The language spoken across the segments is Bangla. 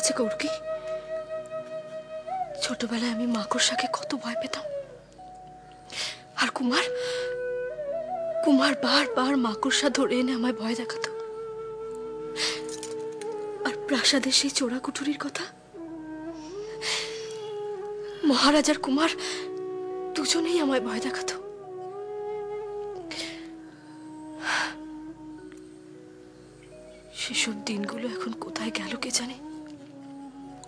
আছে কৌরকি? ছোটবেলায় আমি মাকড়সাকে কত ভয় পেতাম, আর কুমার কুমার বারবার মাকড়সা ধরে এনে আমায় ভয় দেখাতো। আর প্রাসাদের সেই চোরা কুঠুরির কথা, মহারাজ আর কুমার দুজনেই আমায় ভয় দেখাতো। সেসব দিনগুলো এখন কোথায় গেল কে জানে।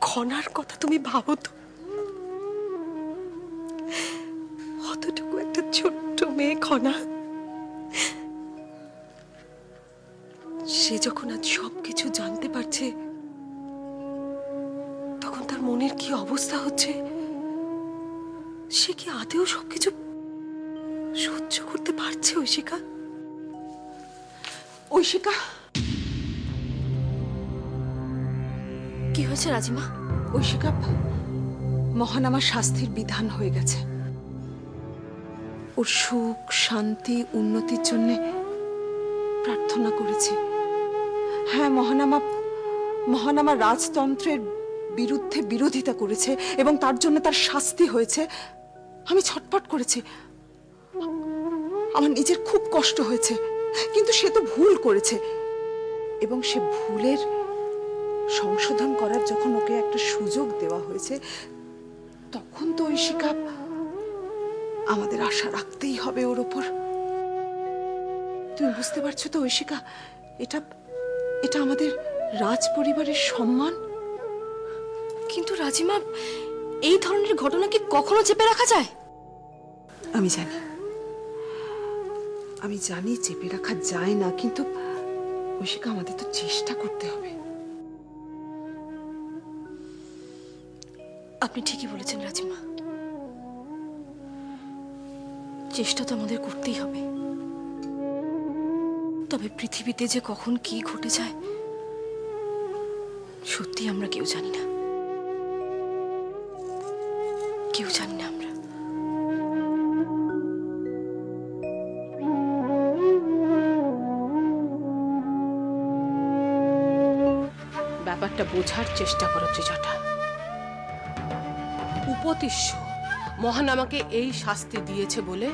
খনার কথা তুমি ভাবো তো, অতটুকু একটা ছোট্ট মেয়ে খনা, সে যখন আজ সবকিছু জানতে পারছে, তখন তার মনের কি অবস্থা হচ্ছে। সে কি আদেও সবকিছু সহ্য করতে পারছে? ঐশিকা, ঐশিকা, কি হয়েছে রাজিমা? ঐশিকা, মহানামার শাস্তির বিধান হয়ে গেছে। ওর সুখ, শান্তি, উন্নতির জন্য প্রার্থনা করেছে। হ্যাঁ, মহানামা রাজতন্ত্রের বিরুদ্ধে বিরোধিতা করেছে এবং তার জন্য তার শাস্তি হয়েছে। আমি ছটফট করেছি, আমার নিজের খুব কষ্ট হয়েছে, কিন্তু সে তো ভুল করেছে এবং সে ভুলের সংশোধন করার যখন ওকে একটা সুযোগ দেওয়া হয়েছে, তখন তো ঐশিকা আমাদের আশা রাখতেই হবে ওর ওপর। তুমি বুঝতে পারছো তো ঐশিকা, এটা এটা আমাদের রাজ পরিবারের সম্মান। কিন্তু রাজিমা, এই ধরনের ঘটনা কি কখনো চেপে রাখা যায়? আমি জানি চেপে রাখা যায় না, কিন্তু ঐশিকা আমাদের তো চেষ্টা করতে হবে। আপনি ঠিকই বলেছেন রাজিমা, চেষ্টা তো আমাদের করতেই হবে। তবে পৃথিবীতে যে কখন কি ঘটে যায় সত্যি আমরা কেউ জানি না, কেউ জানি না আমরা। ব্যাপারটা বোঝার চেষ্টা করো ত্রিজটা। উপতিষ্য মহান আমাকে এই শাস্তি দিয়েছে বলে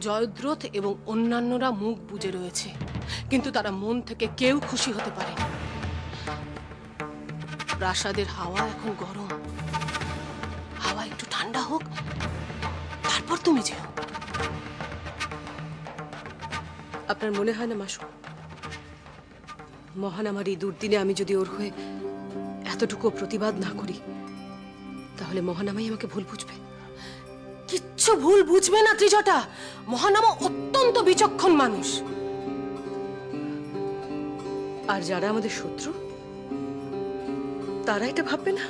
জয়দ্রথ এবং অন্যান্যরা মুখ বুজে রয়েছে, কিন্তু তারা মন থেকে কেউ খুশি হতে পারে। প্রাসাদের হাওয়া এখন গরম, হাওয়া একটু ঠান্ডা হোক, তারপর তুমি যেও। আপনার মনে হয় না মাসু, মহান আমার এই দুর্দিনে আমি যদি ওর হয়ে এতটুকু প্রতিবাদ না করি, তাহলে মহানামাই আমাকে ভুল বুঝবে? কিচ্ছু ভুল বুঝবে না ত্রিজটা। মহানামা অত্যন্ত বিচক্ষণ মানুষ। আর যারা আমাদের শত্রু, তারা এটা ভাববে না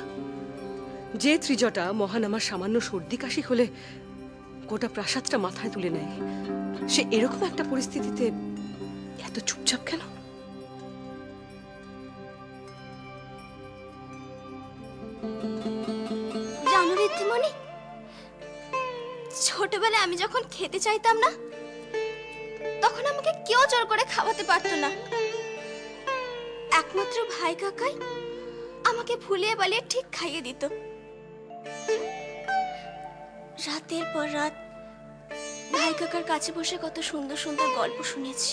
যে ত্রিজটা মহান আমার সামান্য সর্দি কাশি হলে গোটা প্রাসাদটা মাথায় তুলে নেয়, সে এরকম একটা পরিস্থিতিতে এত চুপচাপ কেন? জানো ঋদ্ধিমণি, ছোটবেলায় আমি যখন খেতে চাইতাম না, তখন আমাকে কেউ জোর করে খাওয়াতে পারতো না। একমাত্র ভাই কাকাই আমাকে ভুলিয়ে বালিয়ে ঠিক খাইয়ে দিত। রাতের পর রাত ভাই কাকার কাছে বসে কত সুন্দর সুন্দর গল্প শুনেছি,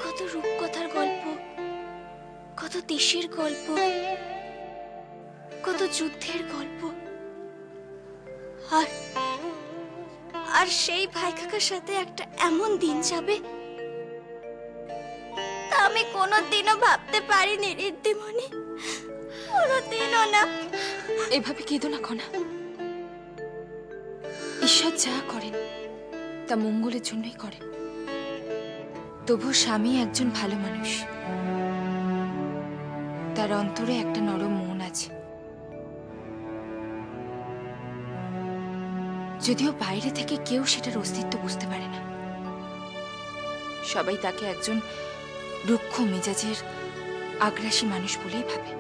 কত রূপকথার গল্প, কত দেশের গল্প, কত যুদ্ধের গল্প। আর সেই ভাই কাকার সাথে একটা এমন দিন যাবে তা আমি কোনোদিনও ভাবতে পারিনি ঋদ্ধিমণি, কোনোদিনও না। এভাবে কেঁদো না খনা। ঈশ্বর যা করেন তা মঙ্গলের জন্যই করেন। তবু স্বামী একজন ভালো মানুষ, তার অন্তরে একটা নরম মন আছে। যদিও বাইরে থেকে কেউ সেটার অস্তিত্ব বুঝতে পারে না, সবাই তাকে একজন রুক্ষ মেজাজের আগ্রাসী মানুষ বলেই ভাবে।